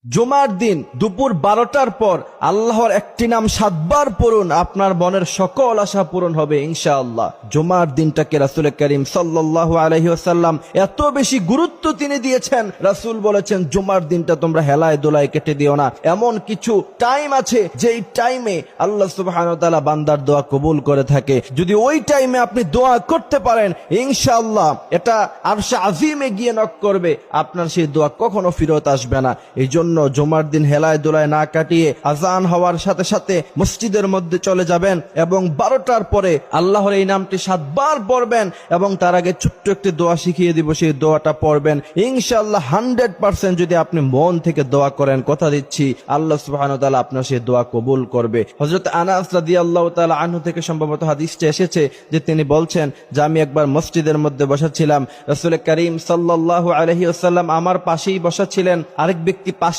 জুমার দিন দুপুর 12টার পর আল্লাহর একটি নাম 7 বার পড়ুন, আপনার মনের সকল আশা পূরণ হবে ইনশাআল্লাহ। জুমার দিনটাকে রাসূল করিম সাল্লাল্লাহু আলাইহি ওয়াসাল্লাম এত বেশি গুরুত্ব তিনি দিয়েছেন, রাসূল বলেছেন জুমার দিনটা তোমরা হেলায় দোলায় কেটে দিও না। এমন কিছু টাইম আছে যেই টাইমে আল্লাহ সুবহানাহু ওয়া তাআলা বান্দার দোয়া কবুল করে থাকে। যদি ওই টাইমে আপনি দোয়া করতে পারেন ইনশাআল্লাহ এটা আরশে আজিমে গিয়ে নক করবে, আপনার সেই দোয়া কখনো ফেরত আসবে না। এই জন্য জুমার দিন হেলায় দোলায় না কাটিয়ে আজান হওয়ার সাথে সাথে মসজিদের মধ্যে চলে যাবেন এবং 12টার পরে আল্লাহর এই নামটি 7 বার পড়বেন এবং তার আগে ছোট্ট একটি দোয়া শিখিয়ে দিব, সেই দোয়াটা পড়বেন ইনশাআল্লাহ। 100% যদি আপনি মন থেকে দোয়া করেন, কথা দিচ্ছি আল্লাহ সুবহানাহু ওয়া তাআলা আপনার সেই দোয়া কবুল করবে। হযরত আনাস রাদিয়াল্লাহু তাআলা আনহু থেকে সম্ভবত হাদিসটা এসেছে যে তিনি বলছেন যে আমি একবার মসজিদের মধ্যে বসা ছিলাম, রাসূল করিম সাল্লাল্লাহু আলাইহি ওয়াসাল্লাম আমার পাশেই বসা ছিলেন, আরেক ব্যক্তি পাশে